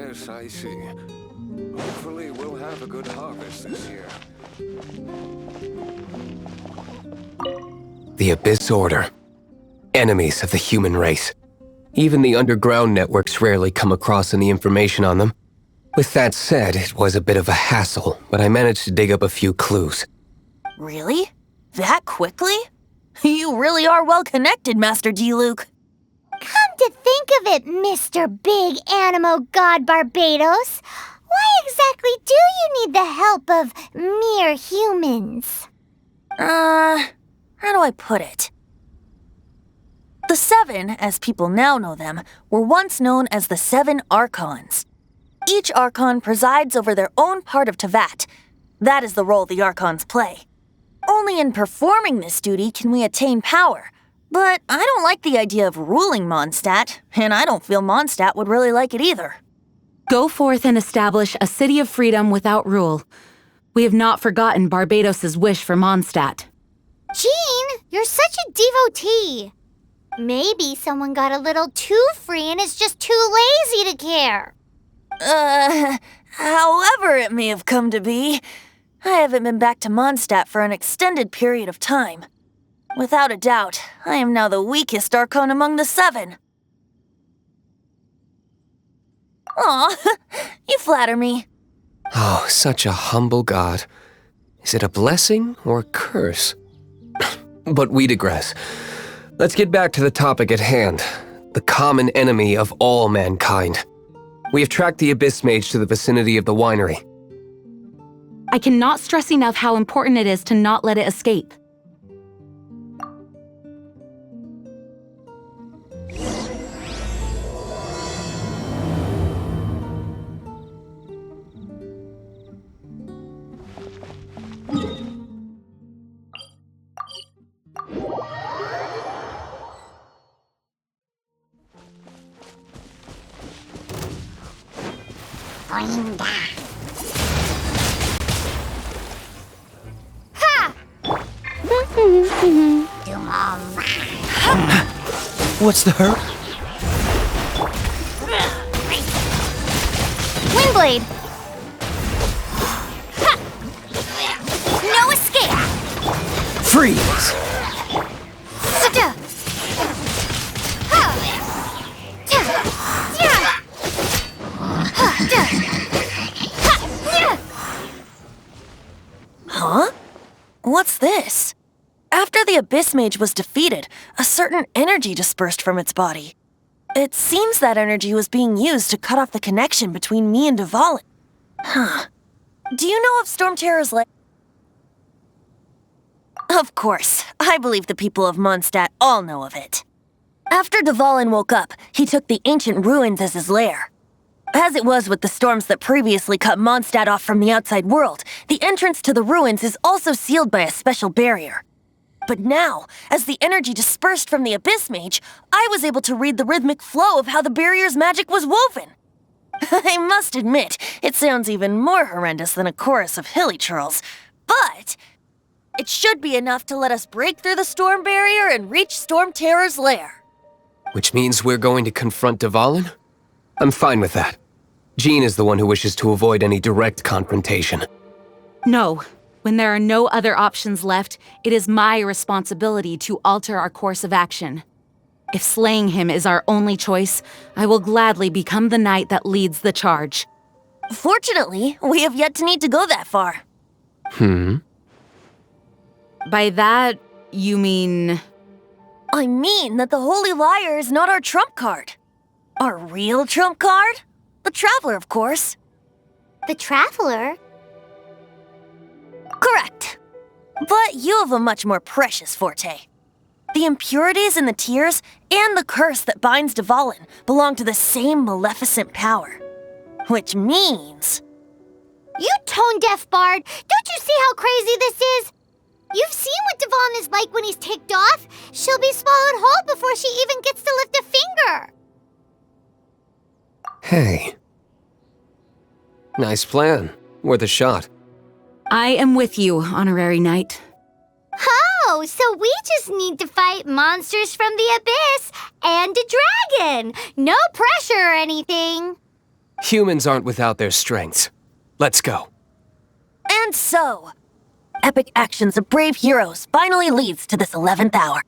Yes, I see. Hopefully we'll have a good harvest this year. The Abyss Order. Enemies of the human race. Even the underground networks rarely come across any information on them. With that said, it was a bit of a hassle, but I managed to dig up a few clues. Really? That quickly? You really are well connected, Master D. Luke. Come to think of it, Mr. Big Animo God Barbados, why exactly do you need the help of mere humans? How do I put it? The Seven, as people now know them, were once known as the Seven Archons. Each Archon presides over their own part of Teyvat. That is the role the Archons play. Only in performing this duty can we attain power. But I don't like the idea of ruling Mondstadt, and I don't feel Mondstadt would really like it either. Go forth and establish a city of freedom without rule. We have not forgotten Barbados' wish for Mondstadt. Jean, you're such a devotee. Maybe someone got a little too free and is just too lazy to care. However it may have come to be, I haven't been back to Mondstadt for an extended period of time. Without a doubt, I am now the weakest Archon among the Seven. Aw, you flatter me. Oh, such a humble god. Is it a blessing or a curse? But we digress. Let's get back to the topic at hand. The common enemy of all mankind. We have tracked the Abyss Mage to the vicinity of the winery. I cannot stress enough how important it is to not let it escape. What's the hurt? Windblade! Ha! No escape! Freeze! Sta! Ha! Ta! Ya! Ha! Da! Ha! Ya! Huh? What's this? After the Abyss Mage was defeated, a certain energy dispersed from its body. It seems that energy was being used to cut off the connection between me and Dvalin. Huh. Do you know of Storm Terror's Lake? Of course. I believe the people of Mondstadt all know of it. After Dvalin woke up, he took the ancient ruins as his lair. As it was with the storms that previously cut Mondstadt off from the outside world, the entrance to the ruins is also sealed by a special barrier. But now, as the energy dispersed from the Abyss Mage, I was able to read the rhythmic flow of how the barrier's magic was woven. I must admit, it sounds even more horrendous than a chorus of hilly churls, but it should be enough to let us break through the storm barrier and reach Storm Terror's lair. Which means we're going to confront Dvalin? I'm fine with that. Jean is the one who wishes to avoid any direct confrontation. No. When there are no other options left, it is my responsibility to alter our course of action. If slaying him is our only choice, I will gladly become the knight that leads the charge. Fortunately, we have yet to need to go that far. By that, you mean... I mean that the Holy Liar is not our trump card. Our real trump card? The Traveler, of course. The Traveler? Correct. But you have a much more precious forte. The impurities in the tears and the curse that binds Dvalin belong to the same maleficent power. Which means... You tone-deaf bard! Don't you see how crazy this is? You've seen what Dvalin is like when he's ticked off. She'll be swallowed whole before she even gets to lift a finger. Hey. Nice plan. Worth a shot. I am with you, Honorary Knight. Oh, so we just need to fight monsters from the abyss and a dragon. No pressure or anything. Humans aren't without their strengths. Let's go. And so, epic actions of brave heroes finally leads to this 11th hour.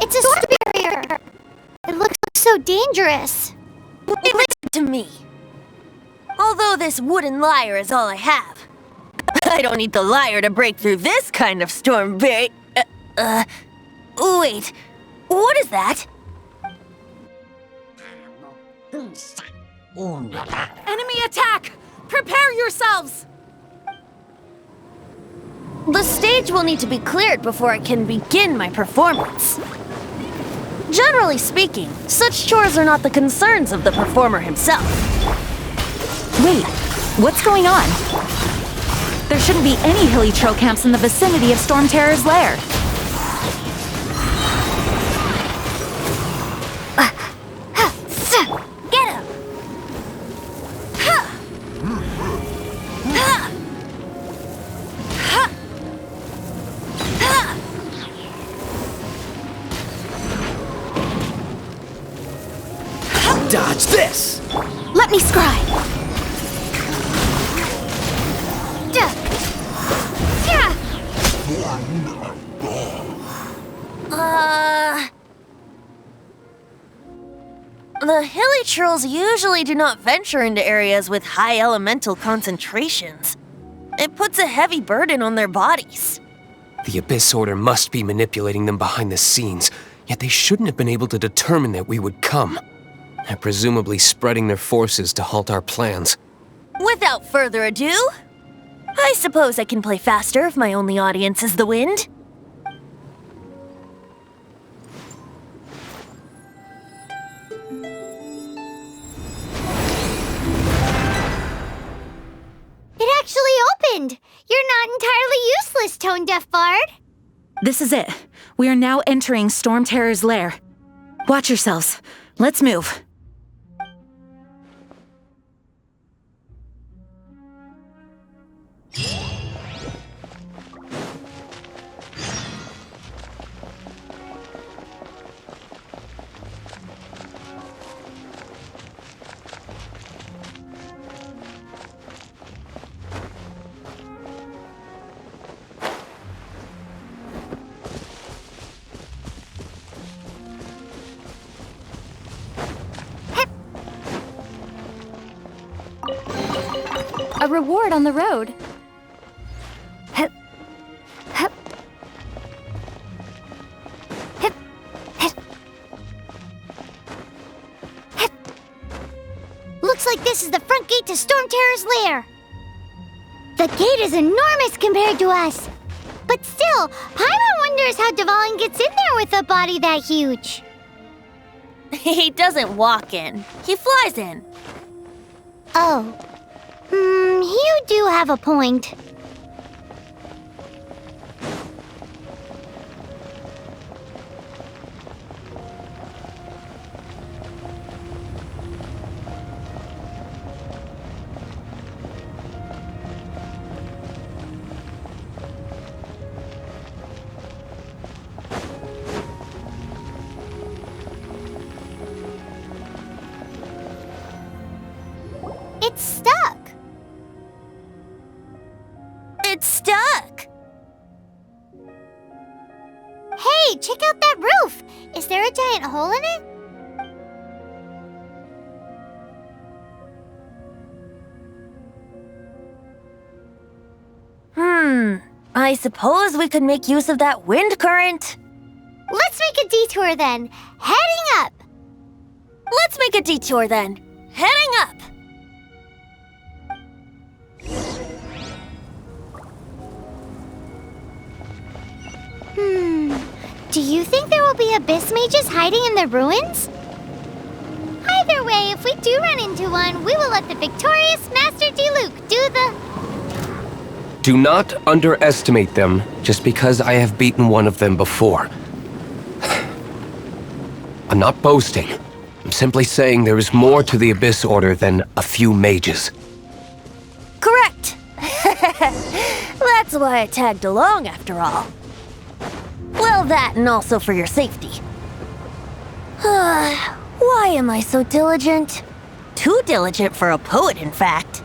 It's a storm barrier! It looks so dangerous. Listen to me. Although this wooden lyre is all I have, I don't need the lyre to break through this kind of storm barrier. Wait, what is that? Enemy attack! Prepare yourselves! The stage will need to be cleared before I can begin my performance. Generally speaking, such chores are not the concerns of the performer himself. Wait, what's going on? There shouldn't be any hilly troll camps in the vicinity of Storm Terror's lair. Get him! Dodge this! Let me scry. The hilly trolls usually do not venture into areas with high elemental concentrations. It puts a heavy burden on their bodies. The Abyss Order must be manipulating them behind the scenes, yet they shouldn't have been able to determine that we would come. They're presumably spreading their forces to halt our plans. Without further ado, I suppose I can play faster if my only audience is the wind. It actually opened! You're not entirely useless, tone-deaf bard. This is it. We are now entering Storm Terror's lair. Watch yourselves. Let's move. A reward on the road. Hup. Hup. Hup. Hup. Hup. Looks like this is the front gate to Storm Terror's lair. The gate is enormous compared to us. But still, Paimon wonders how Dvalin gets in there with a body that huge. He doesn't walk in. He flies in. Oh. do have a point. It's stuck. It's stuck! Hey, check out that roof! Is there a giant hole in it? I suppose we could make use of that wind current. Let's make a detour then. Heading up! Let's make a detour then. Heading up! Do you think there will be abyss mages hiding in the ruins? Either way, if we do run into one, we will let the victorious Master Diluc do the... Do not underestimate them just because I have beaten one of them before. I'm not boasting. I'm simply saying there is more to the Abyss Order than a few mages. Correct! That's why I tagged along after all. Well, that and also for your safety. Why am I so diligent? Too diligent for a poet, in fact.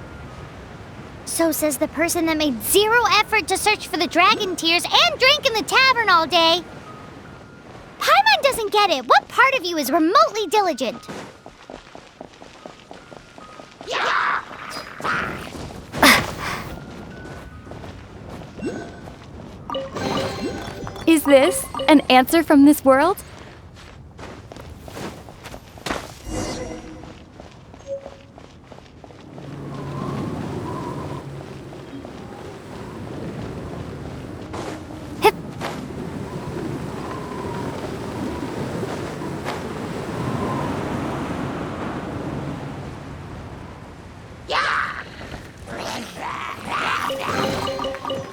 So says the person that made zero effort to search for the dragon tears and drank in the tavern all day. Paimon doesn't get it. What part of you is remotely diligent? Is this an answer from this world?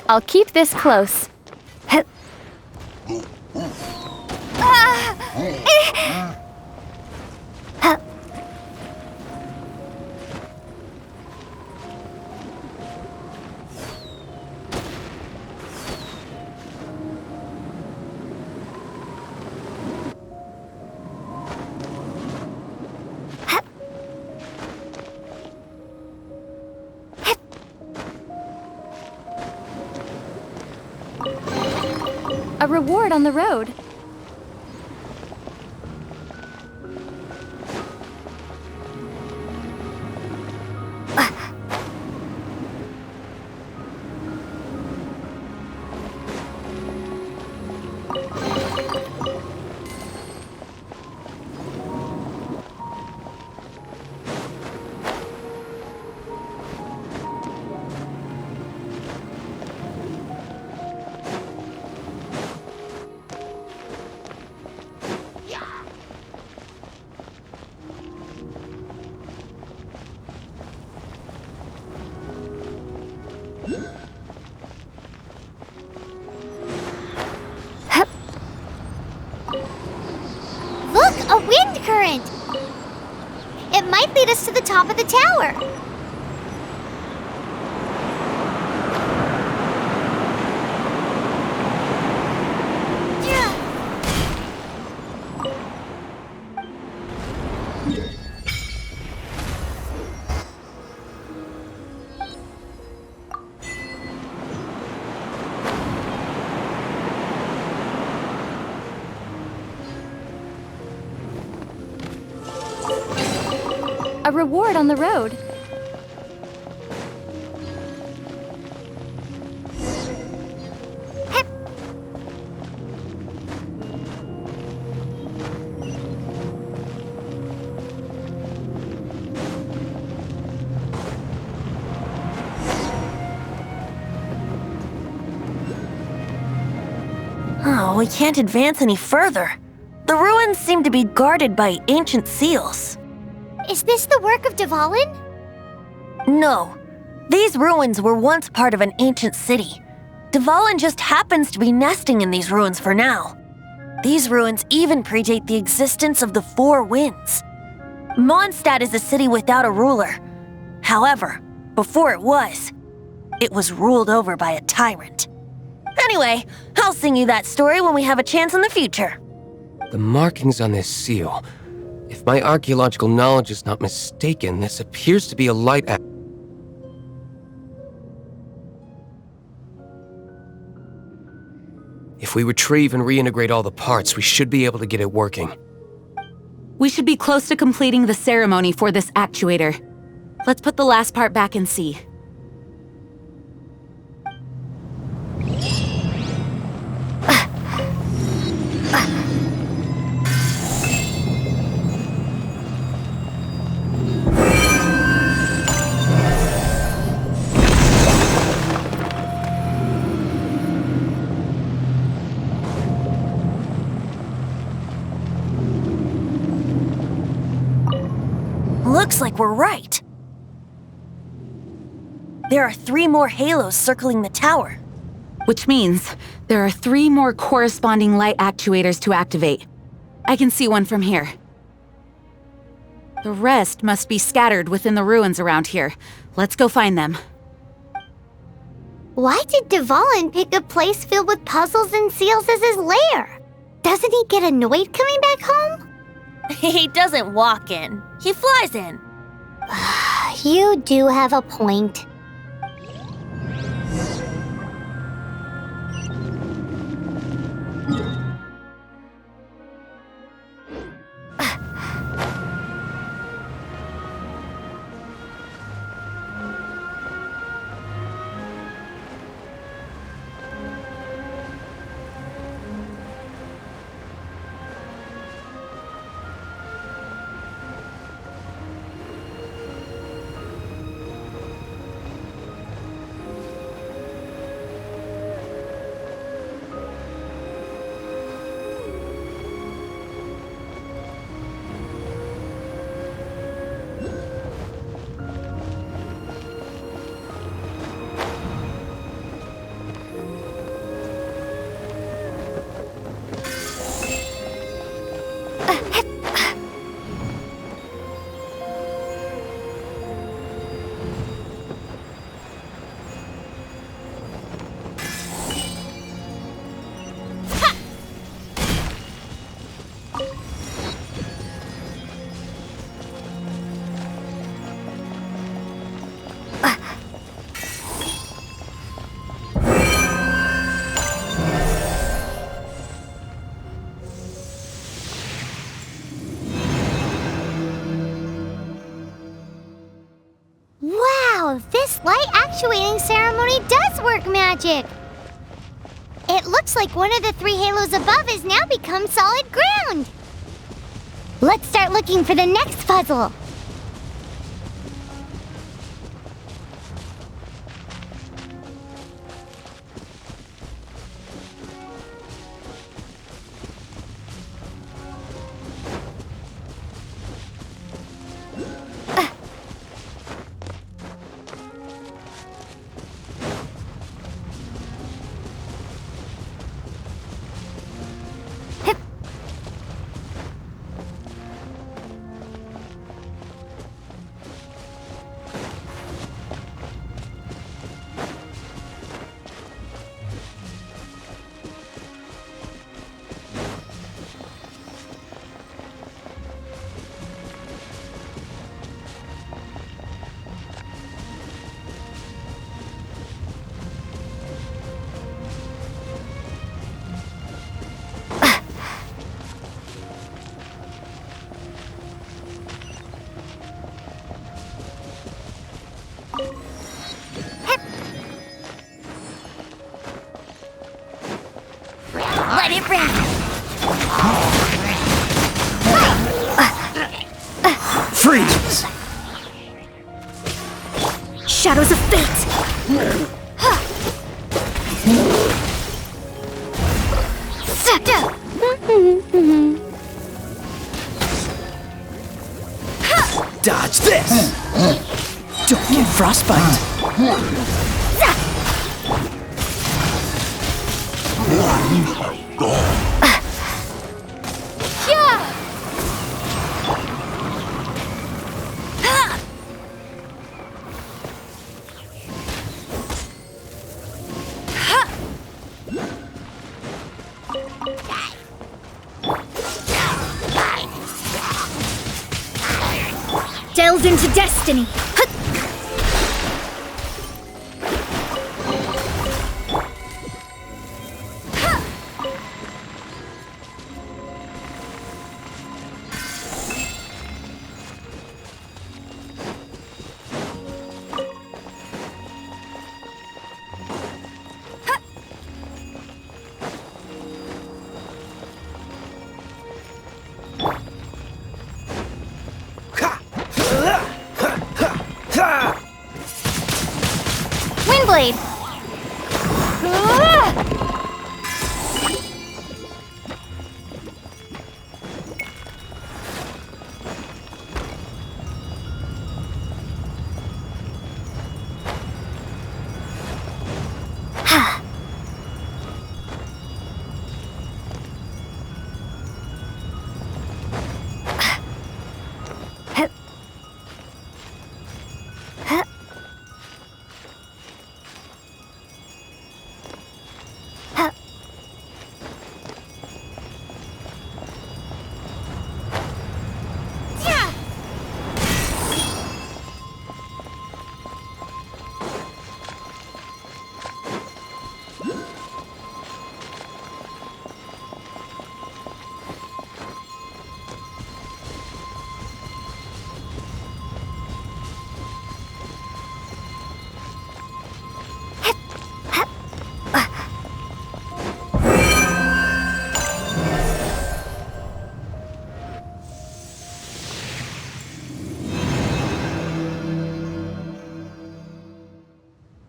I'll keep this close. A reward on the road. Look, a wind current! It might lead us to the top of the tower. A reward on the road. Oh, we can't advance any further. The ruins seem to be guarded by ancient seals. Is this the work of Dvalin? No. These ruins were once part of an ancient city. Dvalin just happens to be nesting in these ruins for now. These ruins even predate the existence of the Four Winds. Mondstadt is a city without a ruler. However, before it was ruled over by a tyrant. Anyway, I'll sing you that story when we have a chance in the future. The markings on this seal. If my archaeological knowledge is not mistaken, this appears to be a light. If we retrieve and reintegrate all the parts, we should be able to get it working. We should be close to completing the ceremony for this actuator. Let's put the last part back and see. Looks like we're right. There are 3 more halos circling the tower. Which means there are 3 more corresponding light actuators to activate. I can see one from here. The rest must be scattered within the ruins around here. Let's go find them. Why did Dvalin pick a place filled with puzzles and seals as his lair? Doesn't he get annoyed coming back home? He doesn't walk in. He flies in. You do have a point. This light actuating ceremony does work magic! It looks like one of the 3 halos above has now become solid ground! Let's start looking for the next puzzle! Let it rip! Freeze! Shadows of fate! Dodge this! Don't get frostbite! Delved into destiny. Windblade!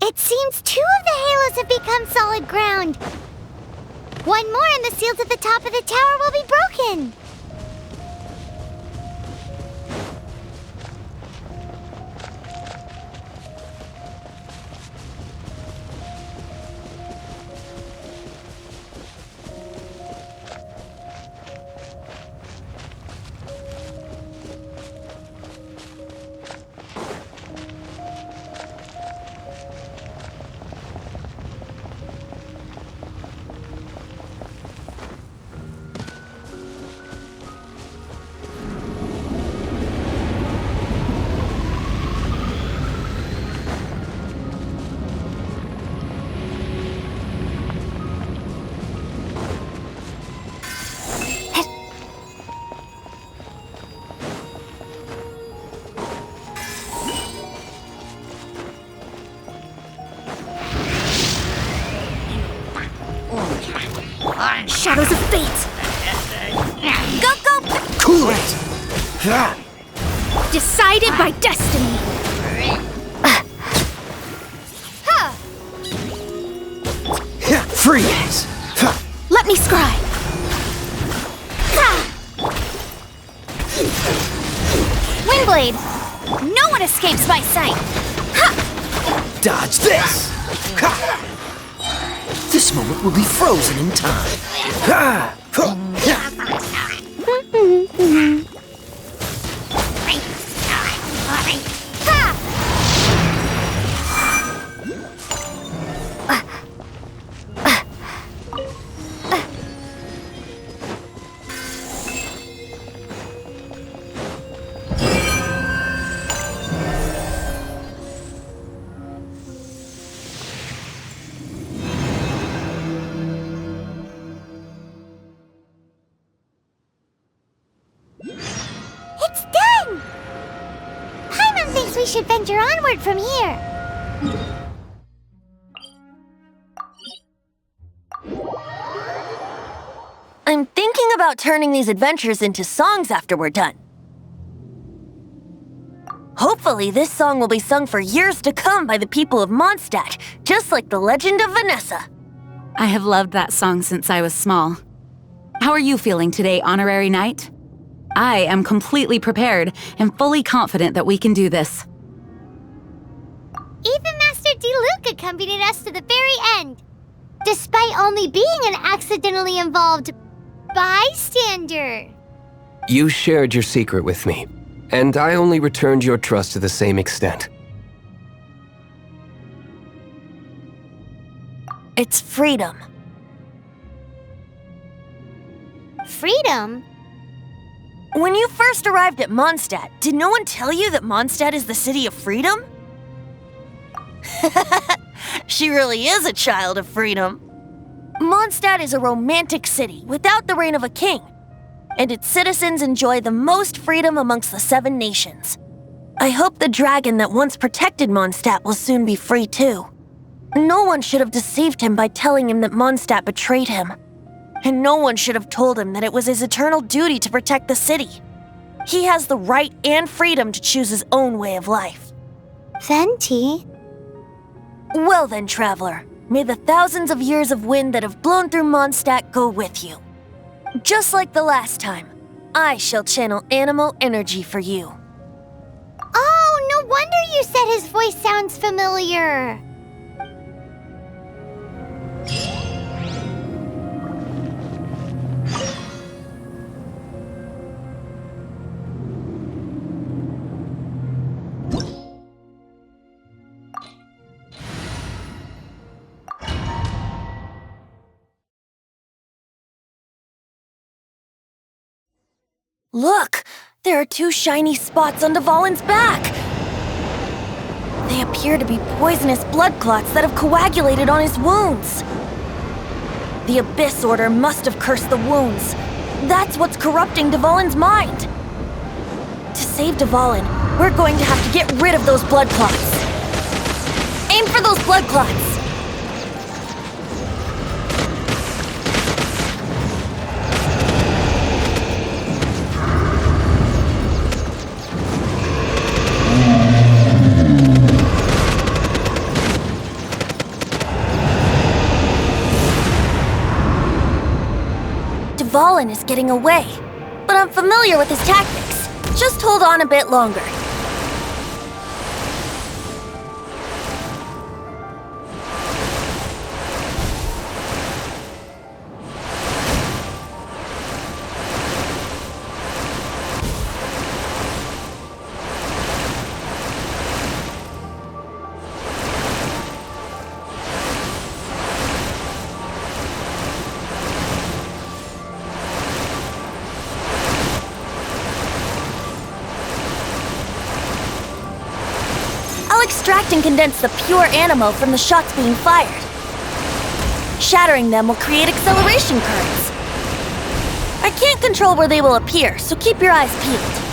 It seems 2 of the halos have become solid ground. One more and the seals at the top of the tower will be broken. Shadows of fate! Go, go! Cool it! Decided by destiny! Freeze! Let me scry! Windblade! No one escapes my sight! Dodge this! This moment will be frozen in time. It's done! Paimon thinks we should venture onward from here. I'm thinking about turning these adventures into songs after we're done. Hopefully, this song will be sung for years to come by the people of Mondstadt, just like the legend of Vanessa. I have loved that song since I was small. How are you feeling today, Honorary Knight? I am completely prepared and fully confident that we can do this. Even Master Auntie Luke accompanied us to the very end, despite only being an accidentally involved bystander. You shared your secret with me, and I only returned your trust to the same extent. It's freedom. Freedom? When you first arrived at Mondstadt, did no one tell you that Mondstadt is the city of freedom? She really is a child of freedom. Mondstadt is a romantic city without the reign of a king, and its citizens enjoy the most freedom amongst the 7 nations. I hope the dragon that once protected Mondstadt will soon be free too. No one should have deceived him by telling him that Mondstadt betrayed him. And no one should have told him that it was his eternal duty to protect the city. He has the right and freedom to choose his own way of life. Venti? Well then, traveler, may the thousands of years of wind that have blown through Mondstadt go with you. Just like the last time, I shall channel animal energy for you. Oh, no wonder you said his voice sounds familiar. Look! There are 2 shiny spots on Dvalin's back! They appear to be poisonous blood clots that have coagulated on his wounds. The Abyss Order must have cursed the wounds. That's what's corrupting Dvalin's mind. To save Dvalin, we're going to have to get rid of those blood clots. Aim for those blood clots! Dvalin is getting away, but I'm familiar with his tactics. Just hold on a bit longer. I'll extract and condense the pure animo from the shots being fired. Shattering them will create acceleration currents. I can't control where they will appear, so keep your eyes peeled.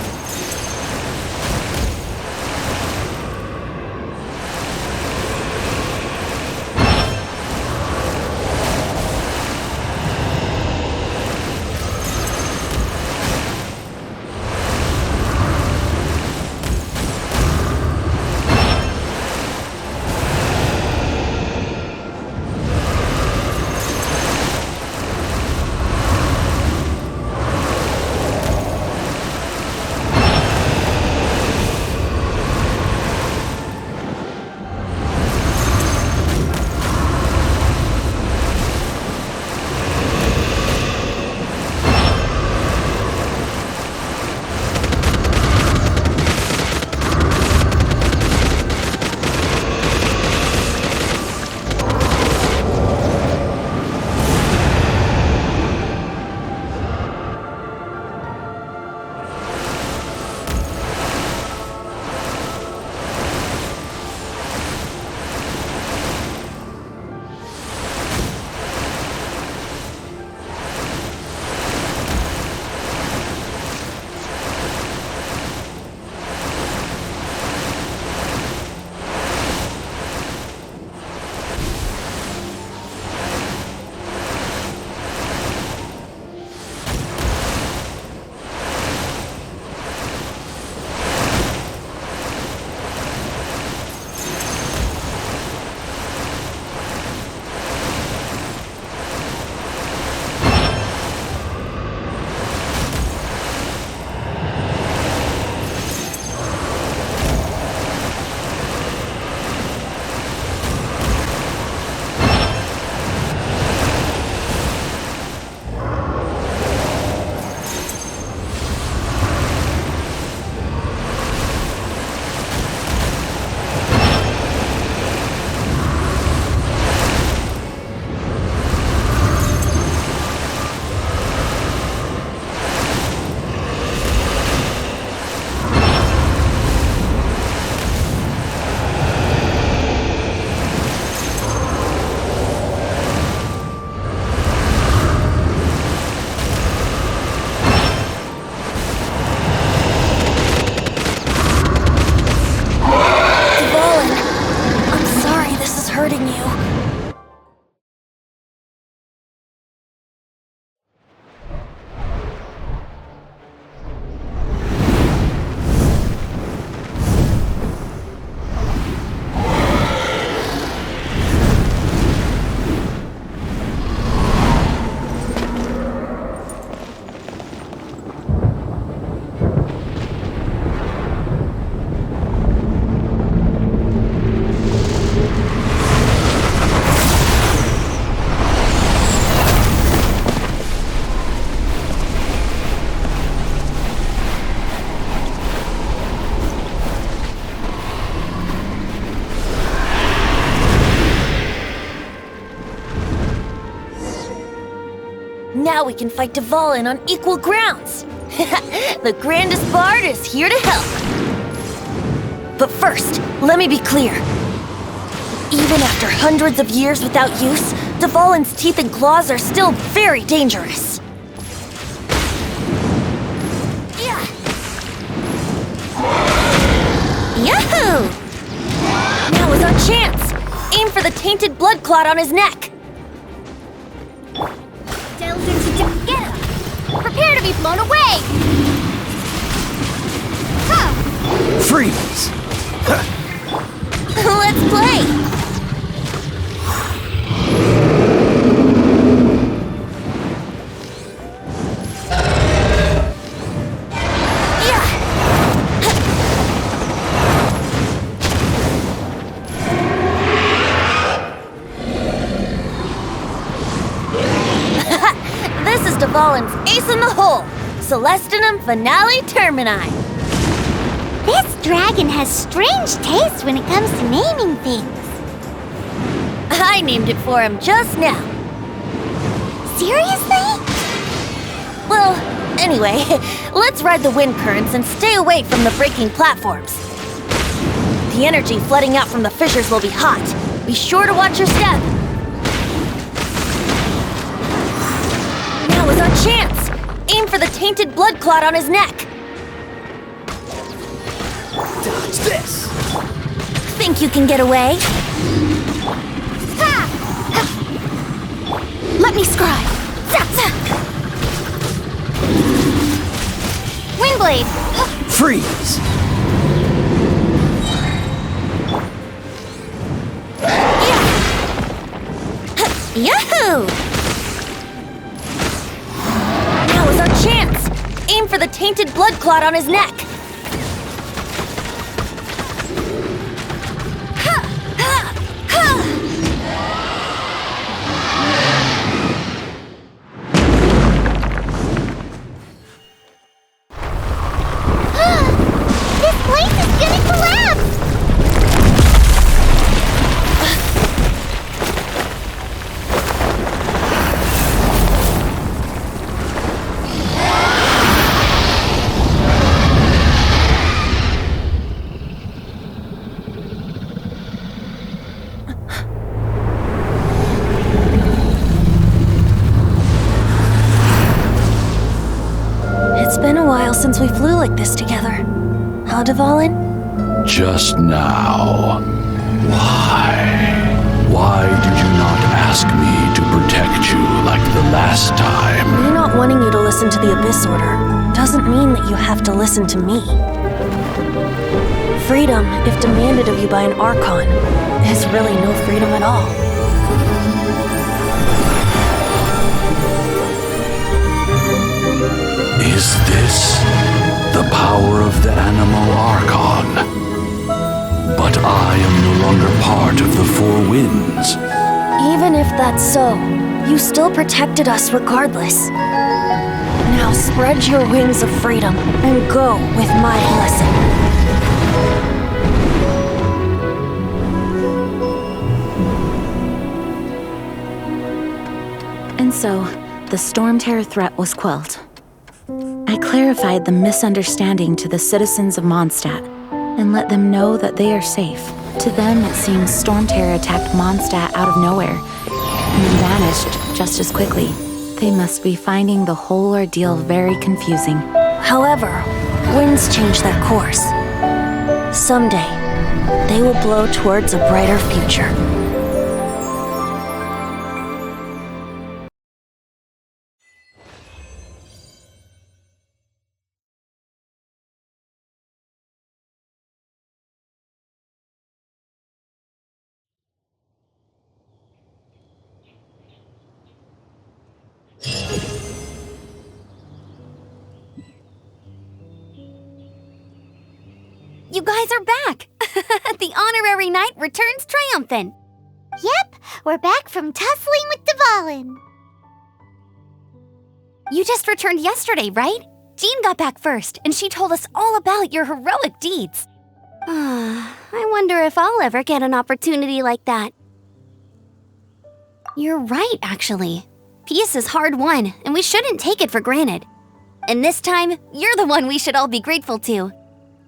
hurting you. Now we can fight Dvalin on equal grounds. The grandest bard is here to help. But first, let me be clear. Even after hundreds of years without use, Dvalin's teeth and claws are still very dangerous. Yeah. Yahoo! Now is our chance. Aim for the tainted blood clot on his neck. Get him! Prepare to be blown away! Huh. Freeze! Let's play! Dvalin's ace in the hole, Celestinum Finale Termini. This dragon has strange taste when it comes to naming things. I named it for him just now. Seriously? Well, anyway, let's ride the wind currents and stay away from the breaking platforms. The energy flooding out from the fissures will be hot. Be sure to watch your step. Now is our chance! Aim for the tainted blood clot on his neck! Dodge this! Think you can get away? Ha! Let me scribe! Windblade! Freeze! Yahoo! Now is our chance! Aim for the tainted blood clot on his neck! This place is gonna collapse! It's been a while since we flew like this together. How, Dvalin? Just now. Why did you not ask me to protect you like the last time? Me not wanting you to listen to the Abyss Order doesn't mean that you have to listen to me. Freedom, if demanded of you by an Archon, is really no freedom at all. Is this the power of the Animal Archon? But I am no longer part of the Four Winds. Even if that's so, you still protected us regardless. Now spread your wings of freedom and go with my blessing. And so, the Storm Terror threat was quelled. I clarified the misunderstanding to the citizens of Mondstadt and let them know that they are safe. To them, it seems Storm Terror attacked Mondstadt out of nowhere and then vanished just as quickly. They must be finding the whole ordeal very confusing. However, winds change their course. Someday, they will blow towards a brighter future. You guys are back! The honorary knight returns triumphant! Yep, we're back from tussling with Dvalin. You just returned yesterday, right? Jean got back first, and she told us all about your heroic deeds. I wonder if I'll ever get an opportunity like that. You're right, actually. Peace is hard won, and we shouldn't take it for granted. And this time, you're the one we should all be grateful to.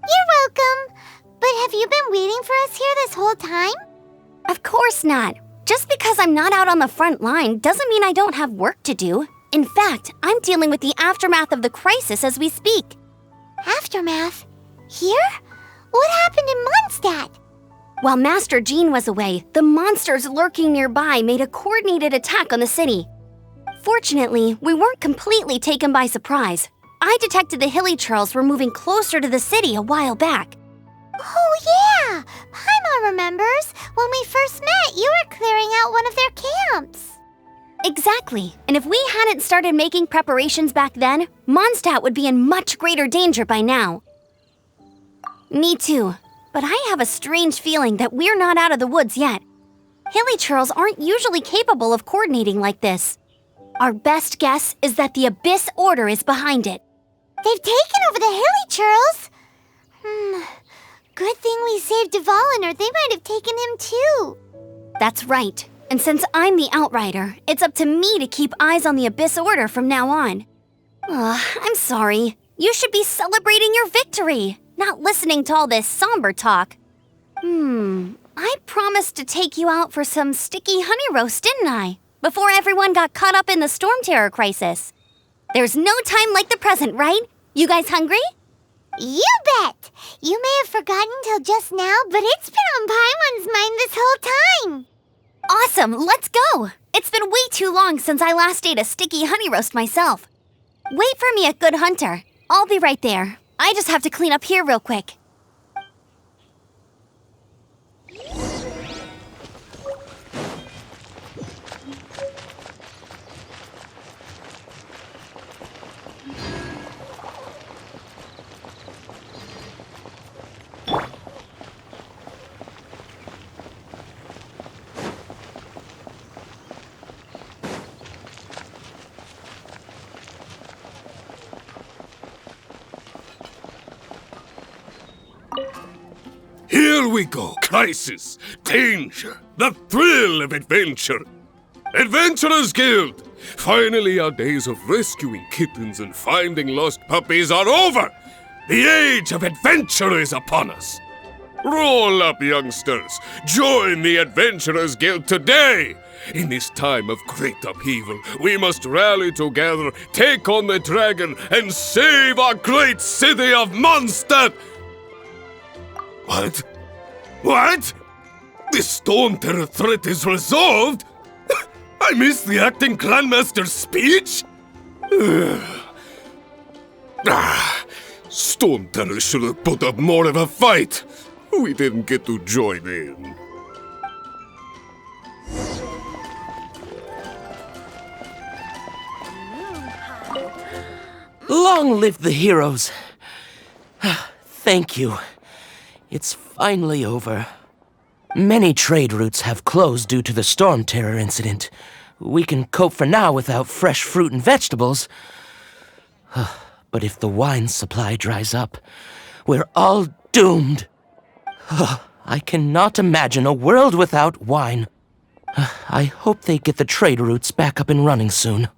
You're welcome. But have you been waiting for us here this whole time? Of course not. Just because I'm not out on the front line doesn't mean I don't have work to do. In fact, I'm dealing with the aftermath of the crisis as we speak. Aftermath? Here? What happened in Mondstadt? While Master Jean was away, the monsters lurking nearby made a coordinated attack on the city. Fortunately, we weren't completely taken by surprise. I detected the Hilly Churls were moving closer to the city a while back. Oh yeah! Paimon remembers. When we first met, you were clearing out one of their camps. Exactly. And if we hadn't started making preparations back then, Mondstadt would be in much greater danger by now. Me too. But I have a strange feeling that we're not out of the woods yet. Hilly Churls aren't usually capable of coordinating like this. Our best guess is that the Abyss Order is behind it. They've taken over the Hilly Churls? Good thing we saved Dvalin, or they might have taken him too. That's right. And since I'm the Outrider, it's up to me to keep eyes on the Abyss Order from now on. I'm sorry. You should be celebrating your victory, not listening to all this somber talk. I promised to take you out for some sticky honey roast, didn't I? Before everyone got caught up in the storm terror crisis. There's no time like the present, right? You guys hungry? You bet! You may have forgotten till just now, but it's been on Paimon's mind this whole time. Awesome, let's go! It's been way too long since I last ate a sticky honey roast myself. Wait for me at Good Hunter. I'll be right there. I just have to clean up here real quick. Here we go. Crisis, danger, the thrill of adventure. Adventurers Guild! Finally, our days of rescuing kittens and finding lost puppies are over. The age of adventure is upon us. Roll up, youngsters. Join the Adventurers Guild today. In this time of great upheaval, we must rally together, take on the dragon, and save our great city of Mondstadt. What? What? The Storm Terror threat is resolved? I missed the acting Clanmaster's speech? Storm Terror should have put up more of a fight. We didn't get to join in. Long live the heroes. Thank you. It's finally over. Many trade routes have closed due to the storm terror incident. We can cope for now without fresh fruit and vegetables. But if the wine supply dries up, we're all doomed. I cannot imagine a world without wine. I hope they get the trade routes back up and running soon.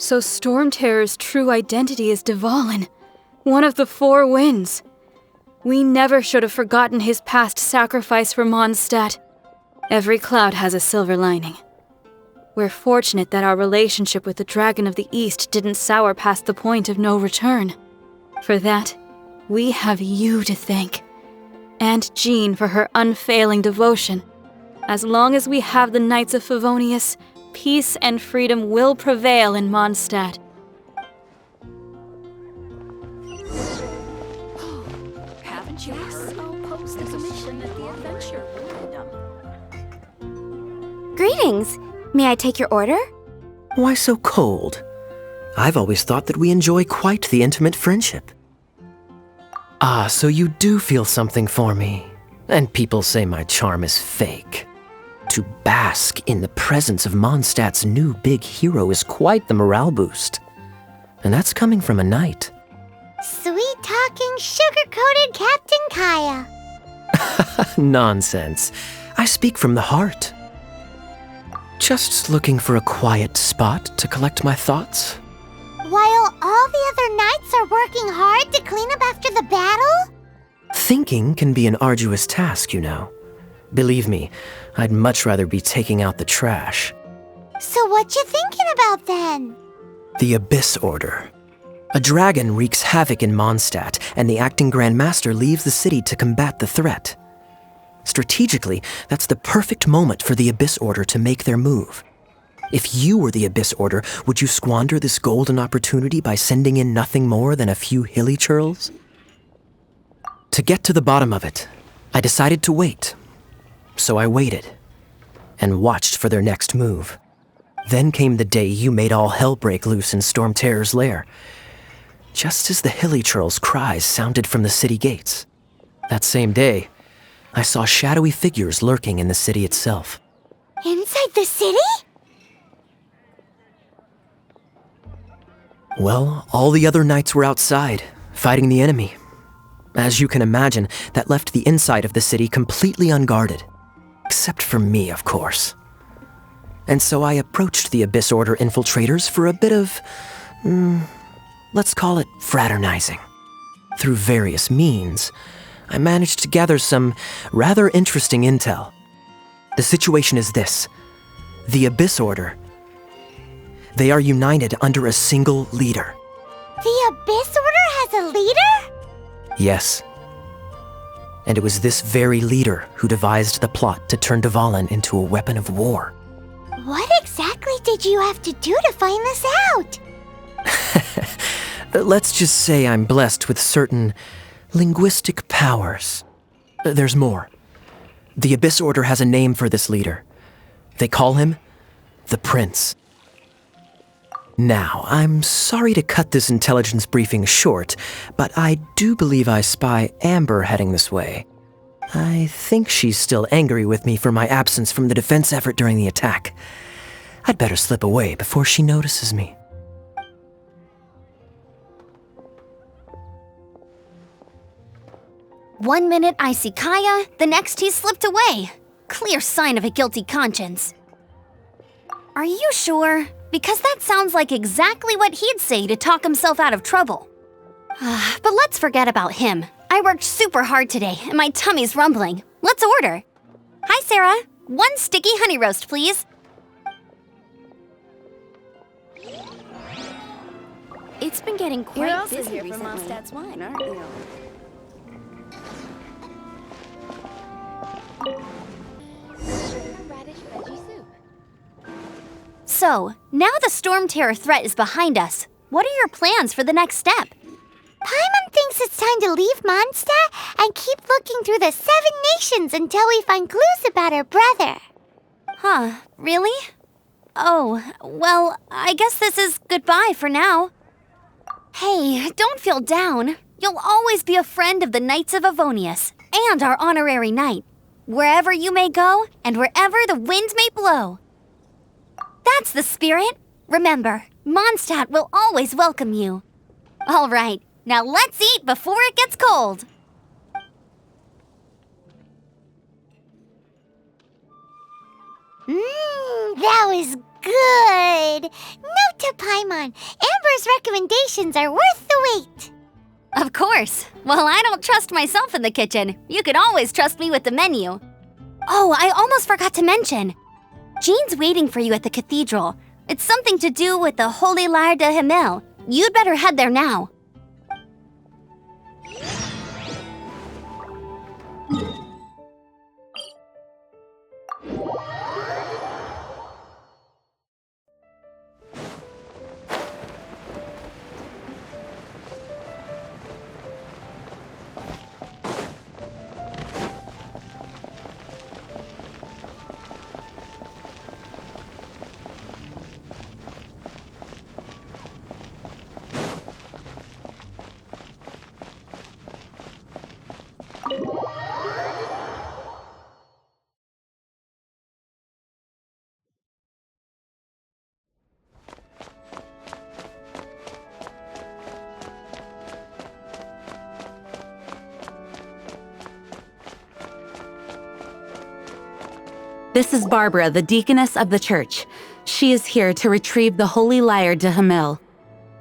So Storm Terror's true identity is Dvalin, one of the Four Winds. We never should have forgotten his past sacrifice for Mondstadt. Every cloud has a silver lining. We're fortunate that our relationship with the Dragon of the East didn't sour past the point of no return. For that, we have you to thank. And Jean for her unfailing devotion. As long as we have the Knights of Favonius, peace and freedom will prevail in Mondstadt. Haven't you heard? I'll post a commission at the adventure. Greetings! May I take your order? Why so cold? I've always thought that we enjoy quite the intimate friendship. Ah, so you do feel something for me, and people say my charm is fake. To bask in the presence of Mondstadt's new big hero is quite the morale boost. And that's coming from a knight. Sweet-talking, sugar-coated Captain Kaya. Nonsense. I speak from the heart. Just looking for a quiet spot to collect my thoughts. While all the other knights are working hard to clean up after the battle? Thinking can be an arduous task, you know. Believe me, I'd much rather be taking out the trash. So what you thinking about then? The Abyss Order. A dragon wreaks havoc in Mondstadt, and the acting Grand Master leaves the city to combat the threat. Strategically, that's the perfect moment for the Abyss Order to make their move. If you were the Abyss Order, would you squander this golden opportunity by sending in nothing more than a few hilly churls? To get to the bottom of it, I decided to wait. So I waited, and watched for their next move. Then came the day you made all hell break loose in Storm Terror's lair, just as the hilly churls' cries sounded from the city gates. That same day, I saw shadowy figures lurking in the city itself. Inside the city? Well, all the other knights were outside, fighting the enemy. As you can imagine, that left the inside of the city completely unguarded. Except for me, of course. And so I approached the Abyss Order infiltrators for a bit of, let's call it fraternizing. Through various means, I managed to gather some rather interesting intel. The situation is this. The Abyss Order. They are united under a single leader. The Abyss Order has a leader? Yes. And it was this very leader who devised the plot to turn Dvalin into a weapon of war. What exactly did you have to do to find this out? Let's just say I'm blessed with certain linguistic powers. There's more. The Abyss Order has a name for this leader. They call him the Prince. Now, I'm sorry to cut this intelligence briefing short, but I do believe I spy Amber heading this way. I think she's still angry with me for my absence from the defense effort during the attack. I'd better slip away before she notices me. One minute I see Kaya, the next he's slipped away. Clear sign of a guilty conscience. Are you sure? Because that sounds like exactly what he'd say to talk himself out of trouble. But let's forget about him. I worked super hard today, and my tummy's rumbling. Let's order. Hi, Sarah. 1 sticky honey roast, please. It's been getting You're quite also busy here for recently. Mondstadt's wine, aren't you? Radish veggie soup. So, now the Storm Terror threat is behind us. What are your plans for the next step? Paimon thinks it's time to leave Mondstadt and keep looking through the 7 nations until we find clues about her brother. Huh, really? Oh, well, I guess this is goodbye for now. Hey, don't feel down. You'll always be a friend of the Knights of Avonius and our honorary knight. Wherever you may go and wherever the wind may blow. That's the spirit. Remember, Mondstadt will always welcome you. All right, now let's eat before it gets cold. That was good. Note to Paimon, Amber's recommendations are worth the wait. Of course. Well, I don't trust myself in the kitchen. You can always trust me with the menu. Oh, I almost forgot to mention. Jean's waiting for you at the cathedral. It's something to do with the Holy Lyre de Himmel. You'd better head there now. This is Barbara, the deaconess of the church. She is here to retrieve the holy lyre de Hamil.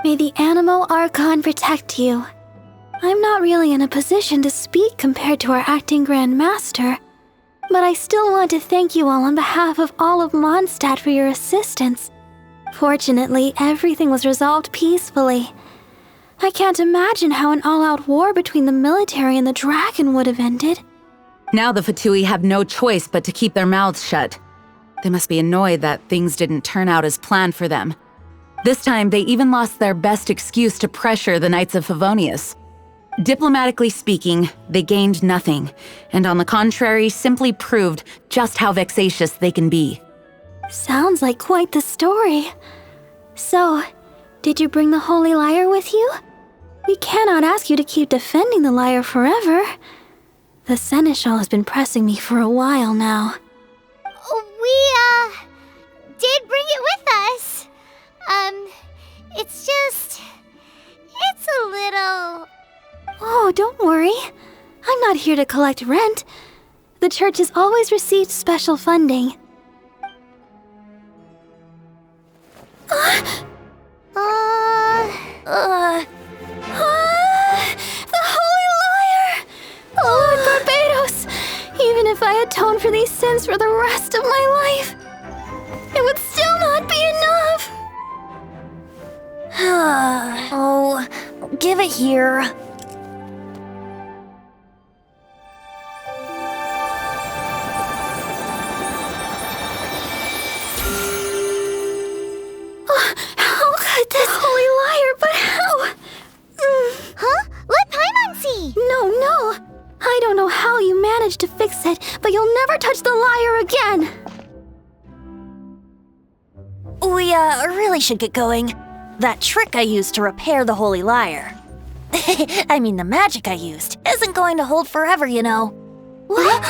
May the Animo Archon protect you. I'm not really in a position to speak compared to our acting Grand Master, but I still want to thank you all on behalf of all of Mondstadt for your assistance. Fortunately, everything was resolved peacefully. I can't imagine how an all-out war between the military and the dragon would have ended. Now the Fatui have no choice but to keep their mouths shut. They must be annoyed that things didn't turn out as planned for them. This time, they even lost their best excuse to pressure the Knights of Favonius. Diplomatically speaking, they gained nothing, and on the contrary, simply proved just how vexatious they can be. Sounds like quite the story. So, did you bring the holy lyre with you? We cannot ask you to keep defending the lyre forever. The Seneschal has been pressing me for a while now. We, did bring it with us. It's a little... Oh, don't worry. I'm not here to collect rent. The church has always received special funding. The Holy Lyre! Lord Barbados! Even if I atone for these sins for the rest of my life, it would still not be enough! Oh, give it here. How could this holy lyre, but how? Huh? Let Paimon see! No. I don't know how you managed to fix it, but you'll never touch the lyre again! We, really should get going. That trick I used to repair the holy lyre. I mean, the magic I used isn't going to hold forever, you know. What?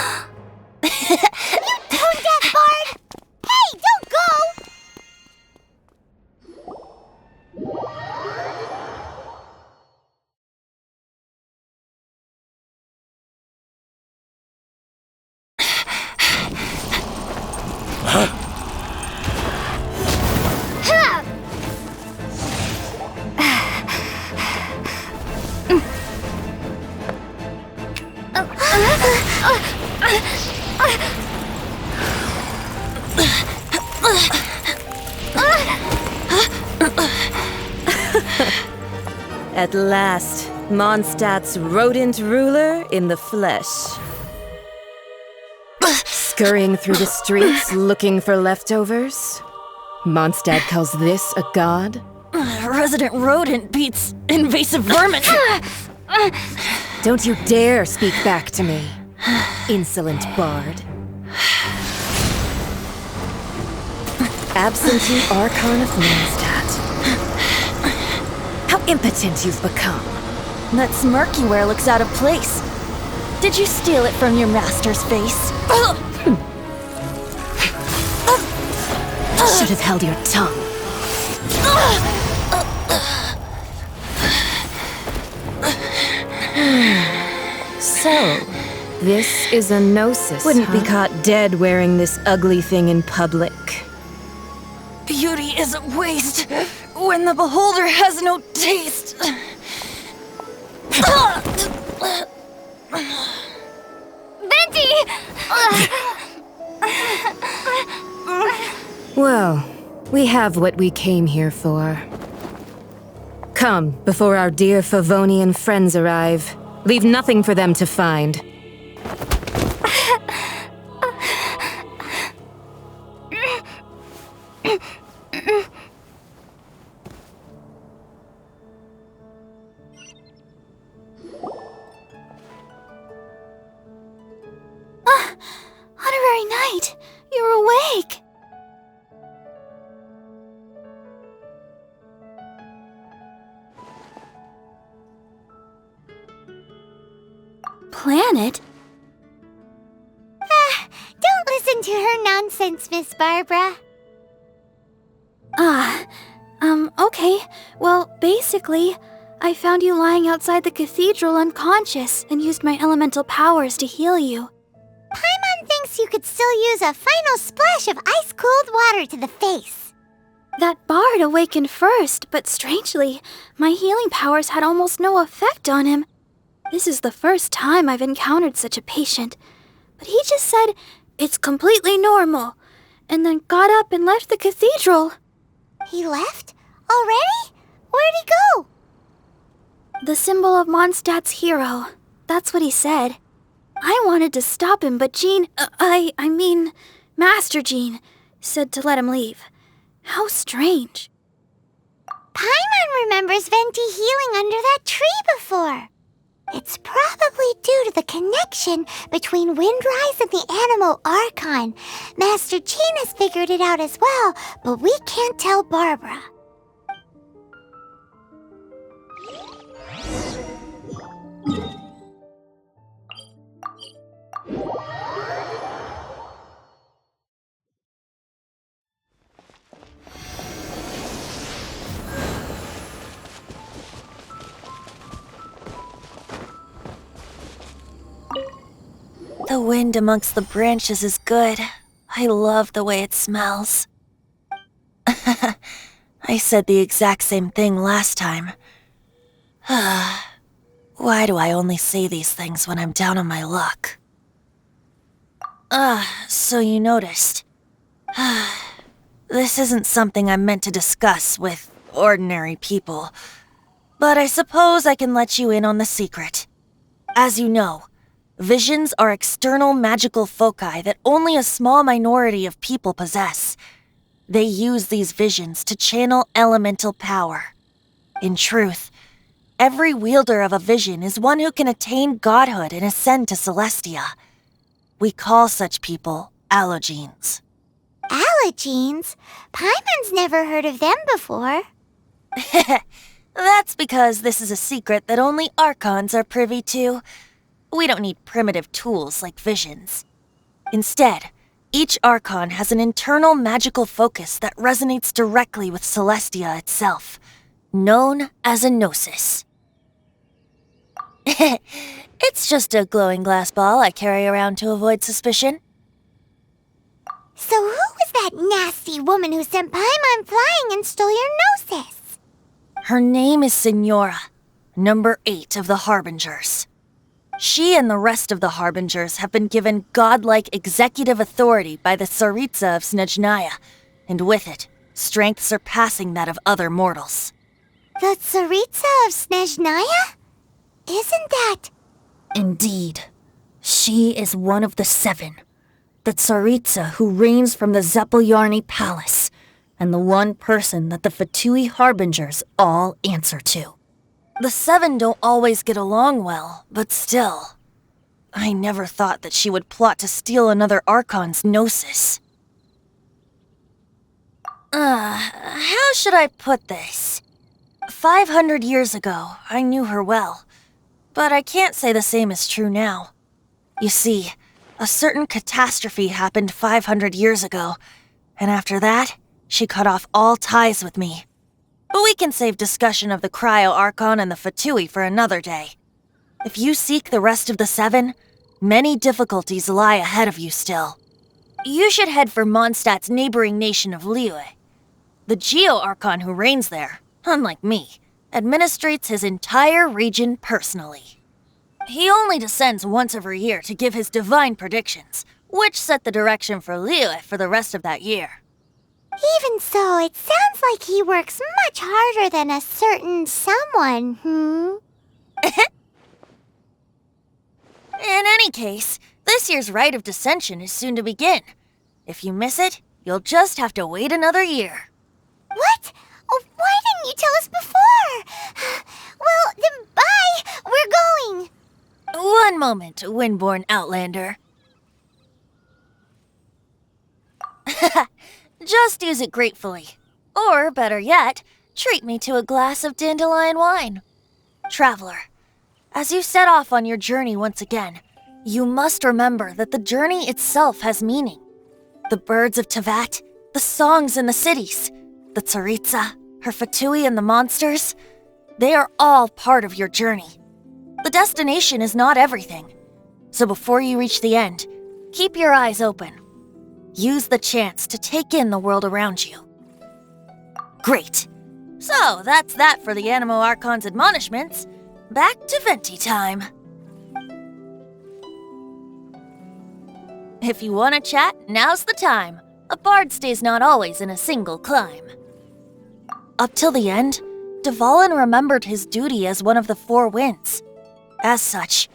You tone-deaf bard! Hey, don't go! At last, Mondstadt's rodent ruler in the flesh. Scurrying through the streets looking for leftovers? Mondstadt calls this a god? Resident rodent beats invasive vermin. Don't you dare speak back to me, insolent bard. Absentee Archon of Mondstadt. How impotent you've become. That smirk you wear looks out of place. Did you steal it from your master's face? Should have held your tongue. So, this is a gnosis, Wouldn't be caught dead wearing this ugly thing in public. Beauty isn't waste when the beholder has no taste. Venti! Well, we have what we came here for. Come, before our dear Favonian friends arrive. Leave nothing for them to find. Honorary Knight, you're awake! Planet? Don't listen to her nonsense, Miss Barbara. Okay. Well, basically, I found you lying outside the cathedral unconscious and used my elemental powers to heal you. Paimon thinks guess you could still use a final splash of ice-cold water to the face. That bard awakened first, but strangely, my healing powers had almost no effect on him. This is the first time I've encountered such a patient, but he just said, "It's completely normal," and then got up and left the cathedral. He left? Already? Where'd he go? The symbol of Mondstadt's hero. That's what he said. I wanted to stop him, but Master Jean, said to let him leave. How strange. Paimon remembers Venti healing under that tree before. It's probably due to the connection between Windrise and the Animal Archon. Master Jean has figured it out as well, but we can't tell Barbara. The wind amongst the branches is good. I love the way it smells. I said the exact same thing last time. Why do I only say these things when I'm down on my luck? So you noticed. This isn't something I'm meant to discuss with ordinary people, but I suppose I can let you in on the secret. As you know, visions are external magical foci that only a small minority of people possess. They use these visions to channel elemental power. In truth, every wielder of a vision is one who can attain godhood and ascend to Celestia. We call such people allogenes. Allogenes? Paimon's never heard of them before. That's because this is a secret that only Archons are privy to. We don't need primitive tools like visions. Instead, each Archon has an internal magical focus that resonates directly with Celestia itself, known as a gnosis. It's just a glowing glass ball I carry around to avoid suspicion. So who was that nasty woman who sent Paimon flying and stole your gnosis? Her name is Signora, number 8 of the Harbingers. She and the rest of the Harbingers have been given godlike executive authority by the Tsaritsa of Snezhnaya, and with it, strength surpassing that of other mortals. The Tsaritsa of Snezhnaya? Isn't that... Indeed. She is one of the 7. The Tsaritsa who reigns from the Zeppeljärni Palace, and the one person that the Fatui Harbingers all answer to. The 7 don't always get along well, but still. I never thought that she would plot to steal another Archon's gnosis. How should I put this? 500 years ago, I knew her well, but I can't say the same is true now. You see, a certain catastrophe happened 500 years ago, and after that, she cut off all ties with me. But we can save discussion of the Cryo-Archon and the Fatui for another day. If you seek the rest of the 7, many difficulties lie ahead of you still. You should head for Mondstadt's neighboring nation of Liyue. The Geo-Archon who reigns there, unlike me, administrates his entire region personally. He only descends once every year to give his divine predictions, which set the direction for Liyue for the rest of that year. Even so, it sounds like he works much harder than a certain someone, In any case, this year's Rite of Descension is soon to begin. If you miss it, you'll just have to wait another year. What? Oh, why didn't you tell us before? Well, then bye! We're going! One moment, Windborn Outlander. Just use it gratefully. Or, better yet, treat me to a glass of dandelion wine. Traveler, as you set off on your journey once again, you must remember that the journey itself has meaning. The birds of Tevat, the songs in the cities, the Tsaritsa, her Fatui and the monsters, they are all part of your journey. The destination is not everything. So before you reach the end, Keep your eyes open. Use the chance to take in the world around you. Great. So, that's that for the Animo Archon's admonishments. Back to Venti time. If you want to chat, now's the time. A bard stays not always in a single climb. Up till the end, Dvalin remembered his duty as one of the Four Winds. As such,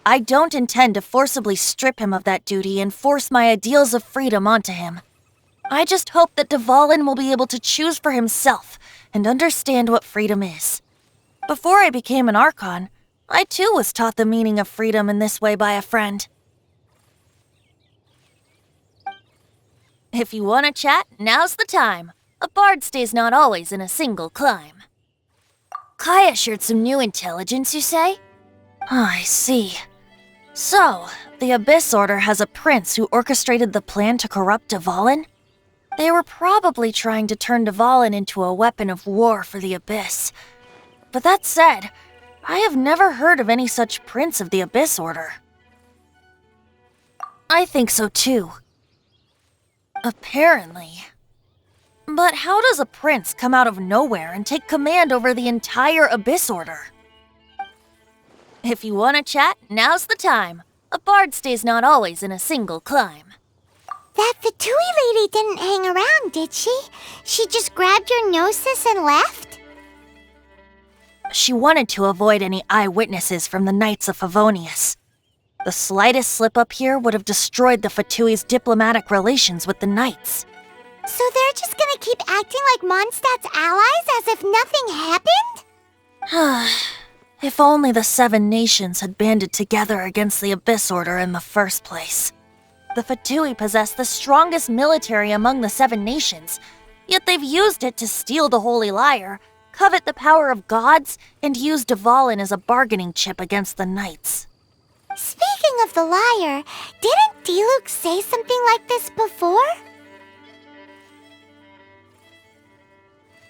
I don't intend to forcibly strip him of that duty and force my ideals of freedom onto him. I just hope that Dvalin will be able to choose for himself and understand what freedom is. Before I became an Archon, I too was taught the meaning of freedom in this way by a friend. If you want to chat, now's the time. A bard stays not always in a single climb. Kaya shared some new intelligence, you say? Oh, I see. So, the Abyss Order has a prince who orchestrated the plan to corrupt Dvalin? They were probably trying to turn Dvalin into a weapon of war for the Abyss. But that said, I have never heard of any such prince of the Abyss Order. I think so too. Apparently. But how does a prince come out of nowhere and take command over the entire Abyss Order? If you want to chat, now's the time. A bard stays not always in a single climb. That Fatui lady didn't hang around, did she? She just grabbed your gnosis and left? She wanted to avoid any eyewitnesses from the Knights of Favonius. The slightest slip-up here would have destroyed the Fatui's diplomatic relations with the Knights. So they're just gonna keep acting like Mondstadt's allies as if nothing happened? If only the 7 nations had banded together against the Abyss Order in the first place. The Fatui possess the strongest military among the 7 nations, yet they've used it to steal the Holy Lyre, covet the power of gods, and use Dvalin as a bargaining chip against the Knights. Speaking of the lyre, didn't Diluc say something like this before?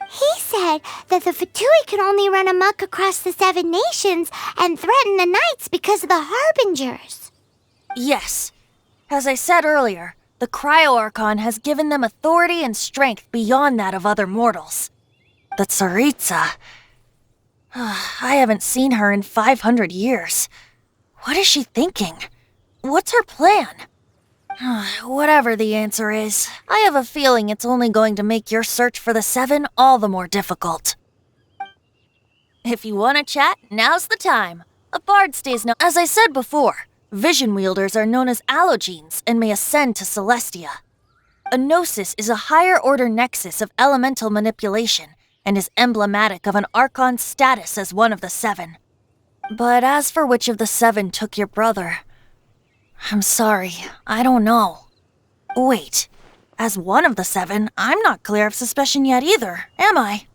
He said that the Fatui can only run amok across the 7 nations and threaten the Knights because of the Harbingers. Yes. As I said earlier, the Cryo-Archon has given them authority and strength beyond that of other mortals. The Tsaritsa... I haven't seen her in 500 years. What is she thinking? What's her plan? Whatever the answer is, I have a feeling it's only going to make your search for the 7 all the more difficult. If you want to chat, now's the time. A bard stays no— As I said before, vision wielders are known as allogenes and may ascend to Celestia. A gnosis is a higher-order nexus of elemental manipulation and is emblematic of an Archon's status as one of the 7. But as for which of the 7 took your brother... I'm sorry, I don't know. Wait, as one of the 7, I'm not clear of suspicion yet either, am I?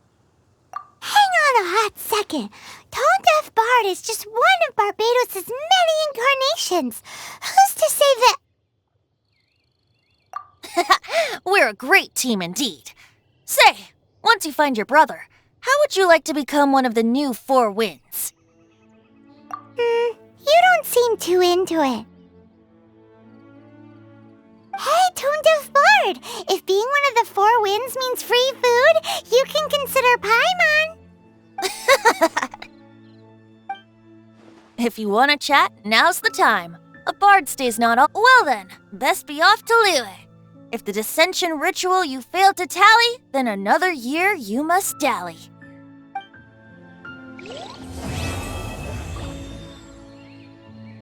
Hang on a hot second. Tone Deaf Bard is just one of Barbados' many incarnations. Who's to say that... We're a great team indeed. Say, once you find your brother, how would you like to become one of the new 4 Winds? You don't seem too into it. Hey, Tone Deaf Bard! If being one of the 4 Winds means free food, you can consider Paimon. If you want to chat, now's the time. A bard stays not all— Well then, best be off to Lille. If the dissension ritual you failed to tally, then another year you must dally.